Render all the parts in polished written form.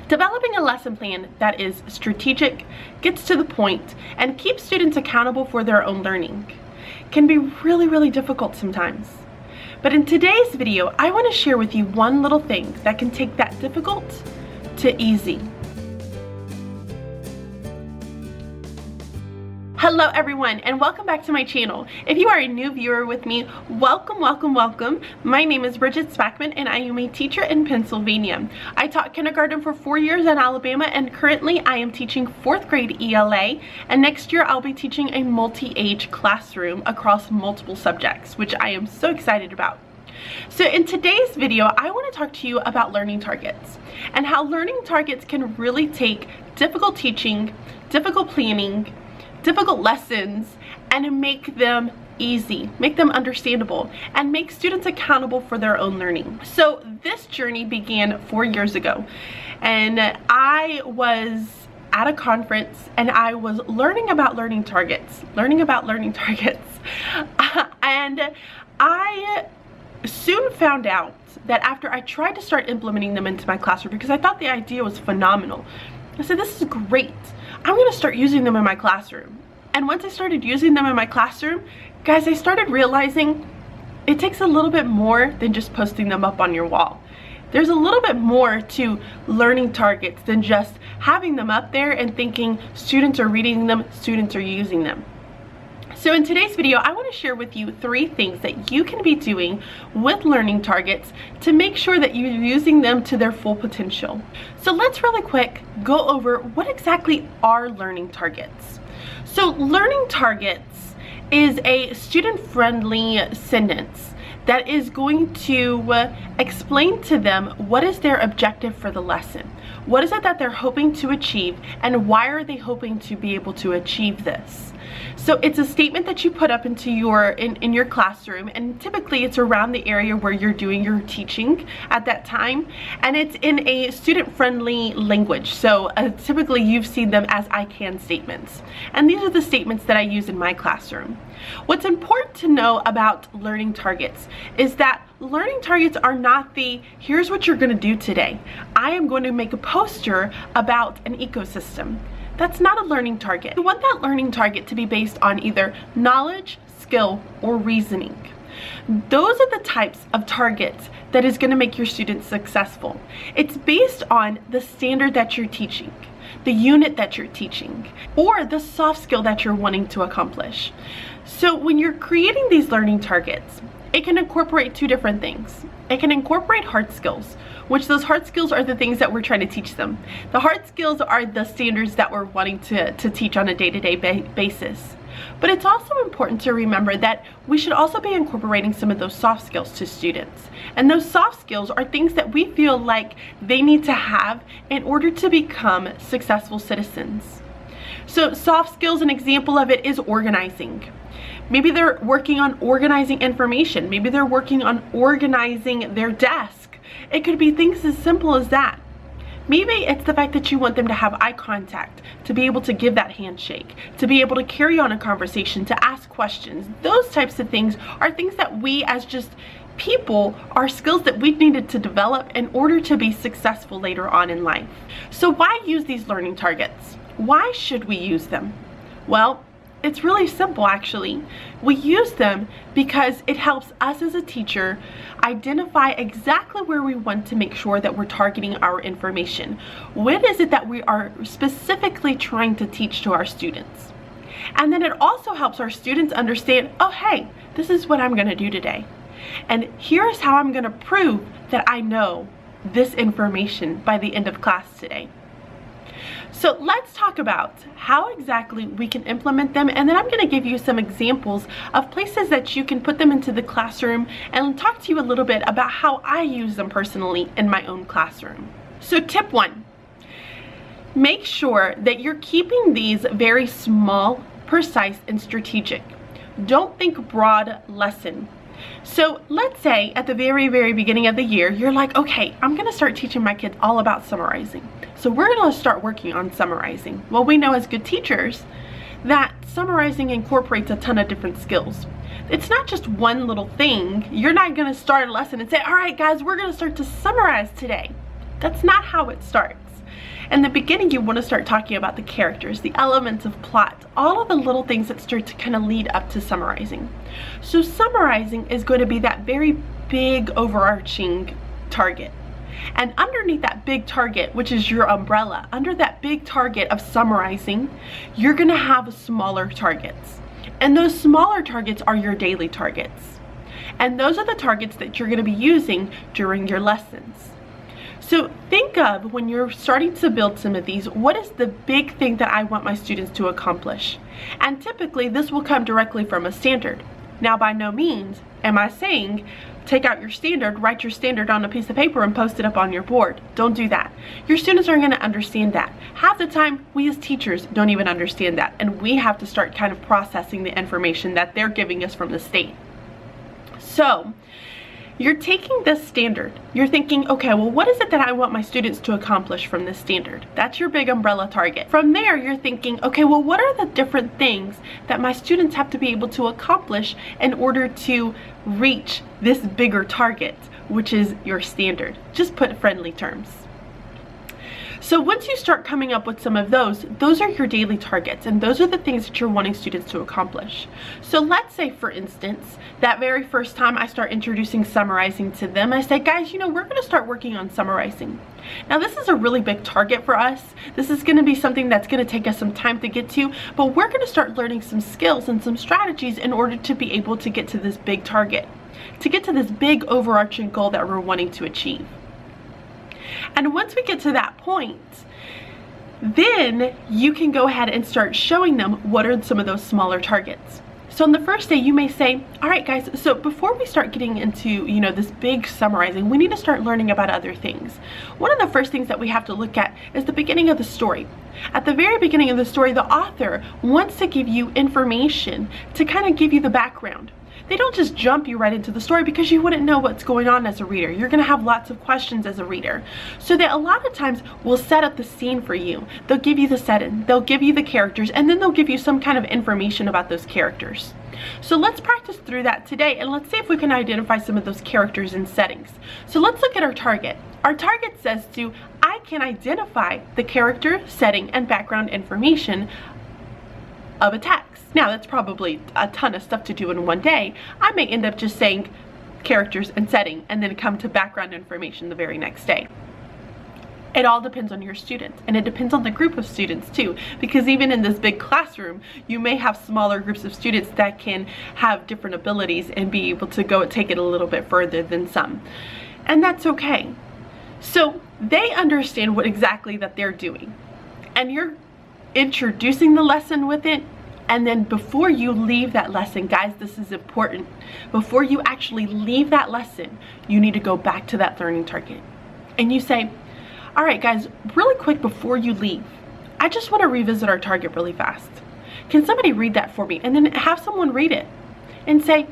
Developing a lesson plan that is strategic, gets to the point, and keeps students accountable for their own learning can be really difficult sometimes. But in today's video, I want to share with you one little thing that can take that difficult to easy. Hello everyone, and welcome back to my channel. If you are a new viewer with me, welcome. My name is Bridget Spackman and I am a teacher in Pennsylvania. I taught kindergarten for 4 years in Alabama, and currently I am teaching 4th grade ELA, and next year I'll be teaching a multi-age classroom across multiple subjects, which I am so excited about. So in today's video, I want to talk to you about learning targets and how learning targets can really take difficult teaching, difficult planning, difficult lessons, and make them easy, make them understandable, and make students accountable for their own learning. So this journey began 4 years ago, and I was at a conference and I was learning about learning targets, and I soon found out that after I tried to start implementing them into my classroom, because I thought the idea was phenomenal, I said, this is great. I'm going to start using them in my classroom. And once I started using them in my classroom, guys, I started realizing it takes a little bit more than just posting them up on your wall. There's a little bit more to learning targets than just having them up there and thinking students are reading them, students are using them. So in today's video, I want to share with you 3 things that you can be doing with learning targets to make sure that you're using them to their full potential. So let's really quick go over what exactly are learning targets. So learning targets is a student-friendly sentence that is going to explain to them what is their objective for the lesson. What is it that they're hoping to achieve, and why are they hoping to be able to achieve this? So it's a statement that you put up into in your classroom, and typically it's around the area where you're doing your teaching at that time, and it's in a student-friendly language. So typically you've seen them as I can statements, and these are the statements that I use in my classroom. What's important to know about learning targets is that learning targets are not the here's what you're going to do today. I am going to make a poster about an ecosystem. That's not a learning target. You want that learning target to be based on either knowledge, skill, or reasoning. Those are the types of targets that is going to make your students successful. It's based on the standard that you're teaching, the unit that you're teaching, or the soft skill that you're wanting to accomplish. So when you're creating these learning targets, it can incorporate 2 different things. It can incorporate hard skills, which those hard skills are the things that we're trying to teach them. The hard skills are the standards that we're wanting to teach on a day-to-day basis. But it's also important to remember that we should also be incorporating some of those soft skills to students. And those soft skills are things that we feel like they need to have in order to become successful citizens. So soft skills, an example of it is organizing. Maybe they're working on organizing information. Maybe they're working on organizing their desk. It could be things as simple as that. Maybe it's the fact that you want them to have eye contact, to be able to give that handshake, to be able to carry on a conversation, to ask questions. Those types of things are things that we as just people are skills that we've needed to develop in order to be successful later on in life. So why use these learning targets? Why should we use them? Well, it's really simple actually. We use them because it helps us as a teacher identify exactly where we want to make sure that we're targeting our information. What is it that we are specifically trying to teach to our students? And then it also helps our students understand, oh hey, this is what I'm going to do today. And here's how I'm going to prove that I know this information by the end of class today. So let's talk about how exactly we can implement them, and then I'm going to give you some examples of places that you can put them into the classroom and talk to you a little bit about how I use them personally in my own classroom. So tip 1, make sure that you're keeping these very small, precise, and strategic. Don't think broad lesson. So let's say at the very beginning of the year, you're like, okay, I'm going to start teaching my kids all about summarizing. So we're going to start working on summarizing. Well, we know as good teachers that summarizing incorporates a ton of different skills. It's not just one little thing. You're not going to start a lesson and say, all right, guys, we're going to start to summarize today. That's not how it starts. In the beginning, you want to start talking about the characters, the elements of plot, all of the little things that start to kind of lead up to summarizing. So summarizing is going to be that very big overarching target. And underneath that big target, which is your umbrella, under that big target of summarizing, you're going to have smaller targets. And those smaller targets are your daily targets. And those are the targets that you're going to be using during your lessons. So think of, when you're starting to build some of these, what is the big thing that I want my students to accomplish? And typically this will come directly from a standard. Now, by no means am I saying take out your standard, write your standard on a piece of paper and post it up on your board. Don't do that. Your students aren't going to understand that. Half the time, we as teachers don't even understand that, and we have to start kind of processing the information that they're giving us from the state. So you're taking this standard, you're thinking, okay, well, what is it that I want my students to accomplish from this standard? That's your big umbrella target. From there, you're thinking, okay, well, what are the different things that my students have to be able to accomplish in order to reach this bigger target, which is your standard? Just put friendly terms. So once you start coming up with some of those are your daily targets, and those are the things that you're wanting students to accomplish. So let's say, for instance, that very first time I start introducing summarizing to them, I say, guys, you know, we're going to start working on summarizing. Now, this is a really big target for us. This is going to be something that's going to take us some time to get to, but we're going to start learning some skills and some strategies in order to be able to get to this big target, to get to this big overarching goal that we're wanting to achieve. And once we get to that point, then you can go ahead and start showing them what are some of those smaller targets. So on the first day, you may say, all right, guys, so before we start getting into, you know, this big summarizing, we need to start learning about other things. One of the first things that we have to look at is the beginning of the story. At the very beginning of the story, the author wants to give you information to kind of give you the background. They don't just jump you right into the story, because you wouldn't know what's going on as a reader. You're going to have lots of questions as a reader. So that a lot of times will set up the scene for you. They'll give you the setting, they'll give you the characters, and then they'll give you some kind of information about those characters. So let's practice through that today, and let's see if we can identify some of those characters and settings. So let's look at our target. Our target says I can identify the character, setting, and background information of a text. Now, that's probably a ton of stuff to do in one day. I may end up just saying characters and setting and then come to background information the very next day. It all depends on your students, and it depends on the group of students too, because even in this big classroom, you may have smaller groups of students that can have different abilities and be able to take it a little bit further than some. And that's okay. So they understand what exactly that they're doing, and you're introducing the lesson with it. And then before you leave that lesson, guys, this is important. Before you actually leave that lesson, you need to go back to that learning target. And you say, all right, guys, really quick before you leave, I just want to revisit our target really fast. Can somebody read that for me? And then have someone read it and say,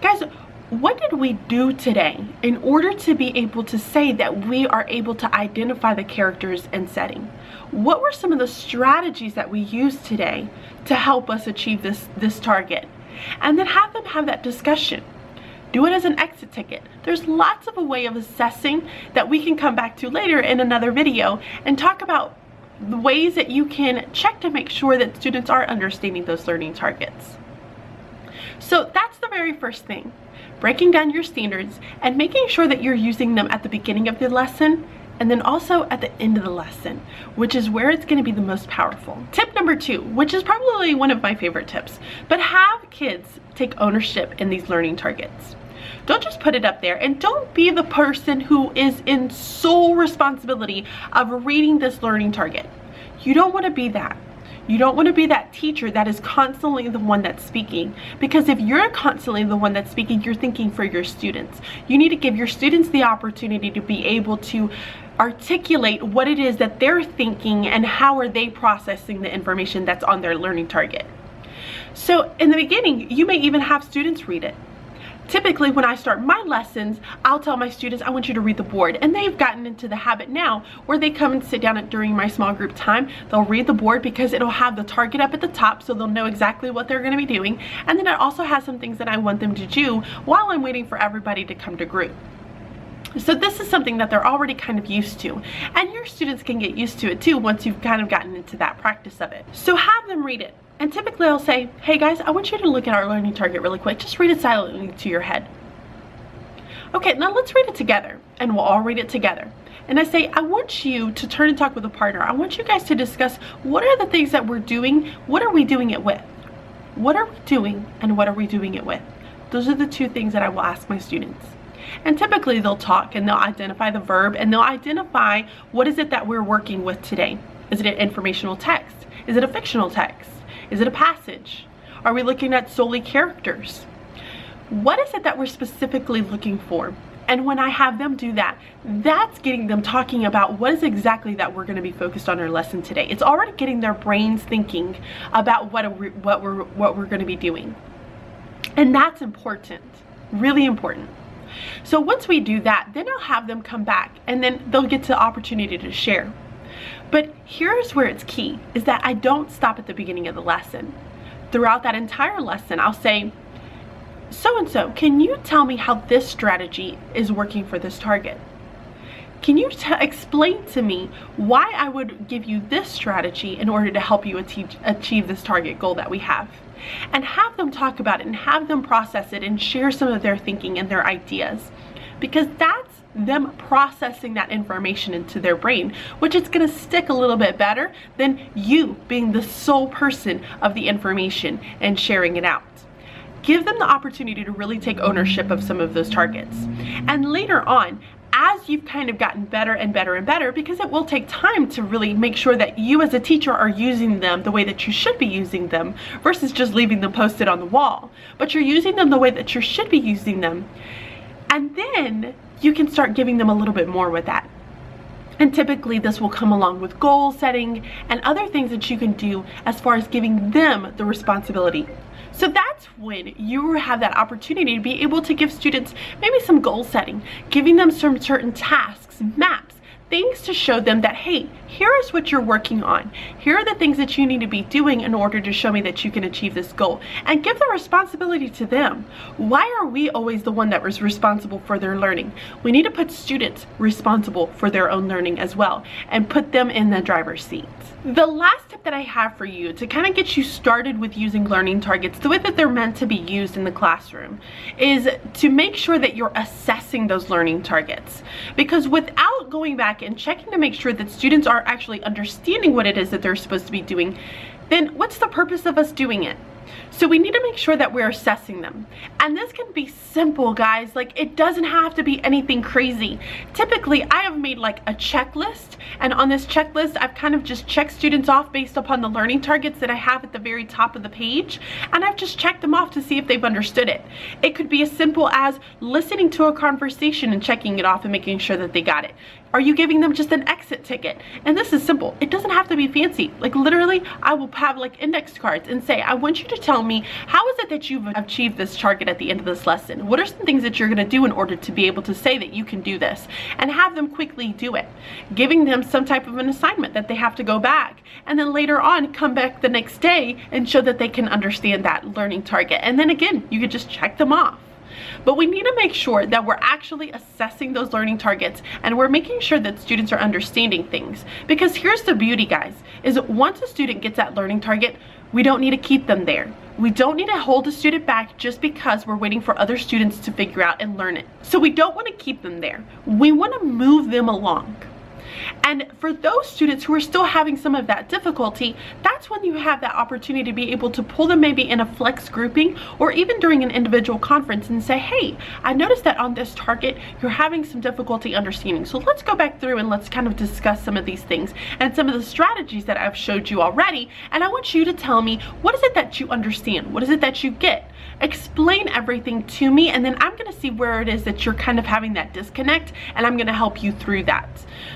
guys, what did we do today in order to be able to say that we are able to identify the characters and setting? What were some of the strategies that we used today to help us achieve this target? And then have them have that discussion. Do it as an exit ticket. There's lots of a way of assessing that we can come back to later in another video and talk about the ways that you can check to make sure that students are understanding those learning targets. So that's the very first thing. Breaking down your standards and making sure that you're using them at the beginning of the lesson, and then also at the end of the lesson, which is where it's going to be the most powerful. Tip number 2, which is probably one of my favorite tips, but have kids take ownership in these learning targets. Don't just put it up there, and don't be the person who is in sole responsibility of reading this learning target. You don't want to be that. You don't want to be that teacher that is constantly the one that's speaking, because if you're constantly the one that's speaking, you're thinking for your students. You need to give your students the opportunity to be able to articulate what it is that they're thinking and how are they processing the information that's on their learning target. So in the beginning, you may even have students read it. Typically, when I start my lessons, I'll tell my students, I want you to read the board. And they've gotten into the habit now where they come and sit down during my small group time. They'll read the board because it'll have the target up at the top, so they'll know exactly what they're going to be doing. And then it also has some things that I want them to do while I'm waiting for everybody to come to group. So this is something that they're already kind of used to, and your students can get used to it too once you've kind of gotten into that practice of it. So have them read it. And typically I'll say, hey guys, I want you to look at our learning target really quick. Just read it silently to your head. Okay, now let's read it together, and we'll all read it together. And I say, I want you to turn and talk with a partner. I want you guys to discuss what are the things that we're doing, what are we doing it with? What are we doing, and what are we doing it with? Those are the two things that I will ask my students. And typically they'll talk and they'll identify the verb and they'll identify what is it that we're working with today. Is it an informational text? Is it a fictional text? Is it a passage? Are we looking at solely characters? What is it that we're specifically looking for? And when I have them do that, that's getting them talking about what is exactly that we're going to be focused on our lesson today. It's already getting their brains thinking about what we're going to be doing. And that's important, really important. So once we do that, then I'll have them come back and then they'll get the opportunity to share. But here's where it's key, is that I don't stop at the beginning of the lesson. Throughout that entire lesson, I'll say, so-and-so, can you tell me how this strategy is working for this target? Can you explain to me why I would give you this strategy in order to help you achieve this target goal that we have? And have them talk about it and have them process it and share some of their thinking and their ideas, because that's them processing that information into their brain, which is going to stick a little bit better than you being the sole person of the information and sharing it out. Give them the opportunity to really take ownership of some of those targets. And later on, as you've kind of gotten better and better and better, because it will take time to really make sure that you as a teacher are using them the way that you should be using them versus just leaving them posted on the wall, but you're using them the way that you should be using them. And then you can start giving them a little bit more with that. And typically this will come along with goal setting and other things that you can do as far as giving them the responsibility. So that's when you have that opportunity to be able to give students maybe some goal setting, giving them some certain tasks, maps, things to show them that, hey, here is what you're working on. Here are the things that you need to be doing in order to show me that you can achieve this goal. And give the responsibility to them. Why are we always the one that was responsible for their learning? We need to put students responsible for their own learning as well and put them in the driver's seat. The last tip that I have for you to kind of get you started with using learning targets the way that they're meant to be used in the classroom is to make sure that you're assessing those learning targets. Because without going back and checking to make sure that students are actually understanding what it is that they're supposed to be doing, then what's the purpose of us doing it? So we need to make sure that we're assessing them. And this can be simple, guys. Like, it doesn't have to be anything crazy. Typically, I have made like a checklist, and on this checklist, I've kind of just checked students off based upon the learning targets that I have at the very top of the page, and I've just checked them off to see if they've understood it. It could be as simple as listening to a conversation and checking it off and making sure that they got it. Are you giving them just an exit ticket? And this is simple. It doesn't have to be fancy. Like, literally, I will have like index cards and say, I want you to tell me, how is it that you've achieved this target at the end of this lesson? What are some things that you're going to do in order to be able to say that you can do this? And have them quickly do it. Giving them some type of an assignment that they have to go back. And then later on, come back the next day and show that they can understand that learning target. And then again, you could just check them off. But we need to make sure that we're actually assessing those learning targets and we're making sure that students are understanding things. Because here's the beauty, guys, is once a student gets that learning target, we don't need to keep them there. We don't need to hold a student back just because we're waiting for other students to figure out and learn it. So we don't want to keep them there. We want to move them along. And for those students who are still having some of that difficulty, that's when you have that opportunity to be able to pull them maybe in a flex grouping or even during an individual conference and say, hey, I noticed that on this target, you're having some difficulty understanding. So let's go back through and let's kind of discuss some of these things and some of the strategies that I've showed you already. And I want you to tell me, what is it that you understand? What is it that you get? Explain everything to me, and then I'm going to see where it is that you're kind of having that disconnect, and I'm going to help you through that.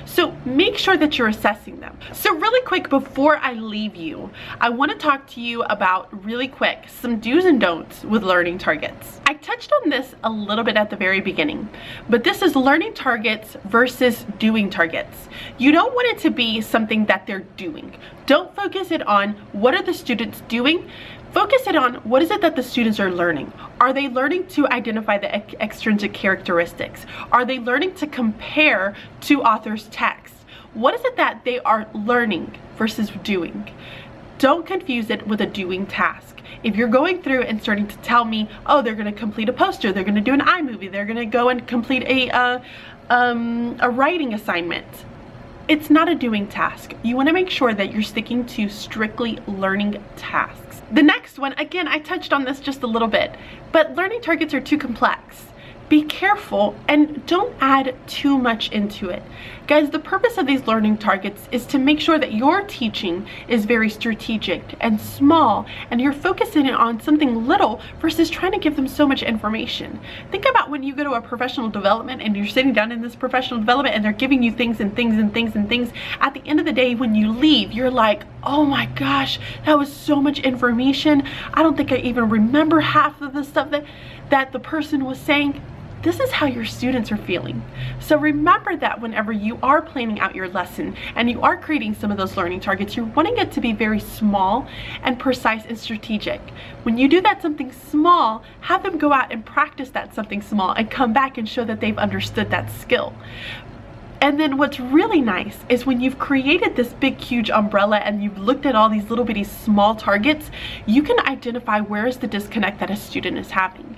So make sure that you're assessing them. So really quick, before I leave you, I want to talk to you about, really quick, some do's and don'ts with learning targets. I touched on this a little bit at the very beginning, but this is learning targets versus doing targets. You don't want it to be something that they're doing. Don't focus it on what are the students doing. Focus it on what is it that the students are learning. Are they learning to identify the extrinsic characteristics? Are they learning to compare two authors' texts? What is it that they are learning versus doing? Don't confuse it with a doing task. If you're going through and starting to tell me, oh, they're going to complete a poster, they're going to do an iMovie, they're going to go and complete a writing assignment, it's not a doing task. You want to make sure that you're sticking to strictly learning tasks. The next one, again, I touched on this just a little bit, but learning targets are too complex. Be careful and don't add too much into it. Guys, the purpose of these learning targets is to make sure that your teaching is very strategic and small, and you're focusing on something little versus trying to give them so much information. Think about when you go to a professional development and you're sitting down in this professional development and they're giving you things and things and things and things. At the end of the day, when you leave, you're like, oh my gosh, that was so much information. I don't think I even remember half of the stuff that the person was saying. This is how your students are feeling. So remember that whenever you are planning out your lesson and you are creating some of those learning targets, you're wanting it to be very small and precise and strategic. When you do that something small, have them go out and practice that something small and come back and show that they've understood that skill. And then what's really nice is when you've created this big, huge umbrella and you've looked at all these little bitty small targets, you can identify where is the disconnect that a student is having.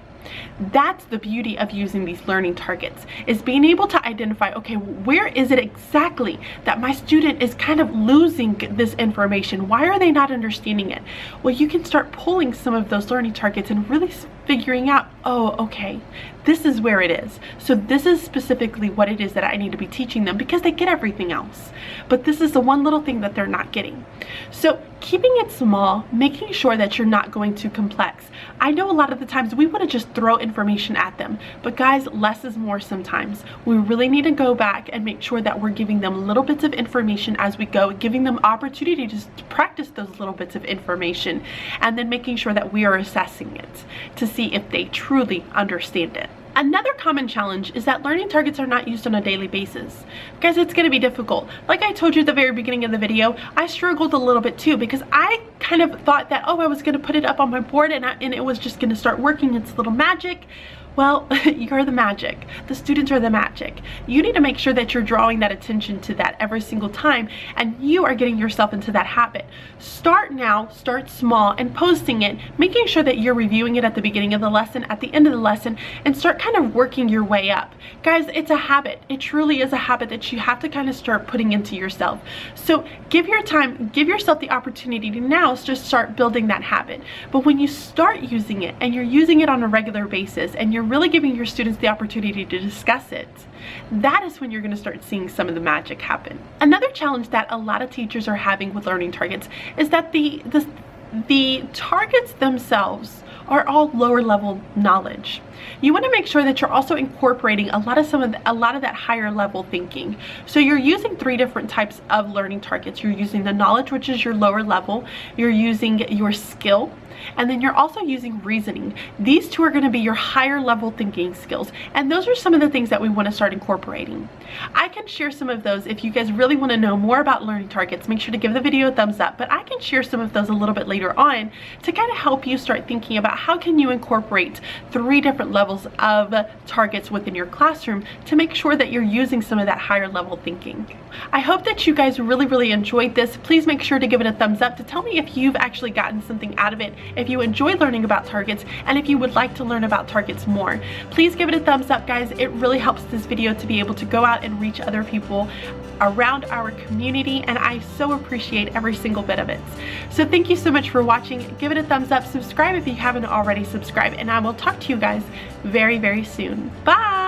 That's the beauty of using these learning targets, is being able to identify, okay, where is it exactly that my student is kind of losing this information? Why are they not understanding it? Well, you can start pulling some of those learning targets and really figuring out, oh, okay, this is where it is. So this is specifically what it is that I need to be teaching them, because they get everything else. But this is the one little thing that they're not getting. So keeping it small, making sure that you're not going too complex. I know a lot of the times we want to just throw information at them, but guys, less is more sometimes. We really need to go back and make sure that we're giving them little bits of information as we go, giving them opportunity to practice those little bits of information, and then making sure that we are assessing it to see if they truly understand it. Another common challenge is that learning targets are not used on a daily basis. Guys, it's going to be difficult. Like I told you at the very beginning of the video, I struggled a little bit too, because I kind of thought that, oh, I was going to put it up on my board and it was just going to start working its little magic. Well, you're the magic. The students are the magic. You need to make sure that you're drawing that attention to that every single time, and you are getting yourself into that habit. Start now, start small, and posting it, making sure that you're reviewing it at the beginning of the lesson, at the end of the lesson, and start kind of working your way up. Guys, it's a habit. It truly is a habit that you have to kind of start putting into yourself. So give yourself the opportunity to now just start building that habit. But when you start using it, and you're using it on a regular basis, and you're really giving your students the opportunity to discuss it, that is when you're going to start seeing some of the magic happen. Another challenge that a lot of teachers are having with learning targets is that the targets themselves are all lower level knowledge. You want to make sure that you're also incorporating a lot of that higher level thinking. So you're using 3 different types of learning targets. You're using the knowledge, which is your lower level. You're using your skill, and then you're also using reasoning. These 2 are going to be your higher level thinking skills, and those are some of the things that we want to start incorporating. I can share some of those if you guys really want to know more about learning targets. Make sure to give the video a thumbs up, but I can share some of those a little bit later on to kind of help you start thinking about how can you incorporate 3 different levels of targets within your classroom to make sure that you're using some of that higher level thinking. I hope that you guys really enjoyed this. Please make sure to give it a thumbs up to tell me if you've actually gotten something out of it, if you enjoy learning about targets, and if you would like to learn about targets more. Please give it a thumbs up, guys. It really helps this video to be able to go out and reach other people around our community, and I so appreciate every single bit of it. So thank you so much for watching. Give it a thumbs up, subscribe if you haven't already subscribed, and I will talk to you guys very soon. Bye!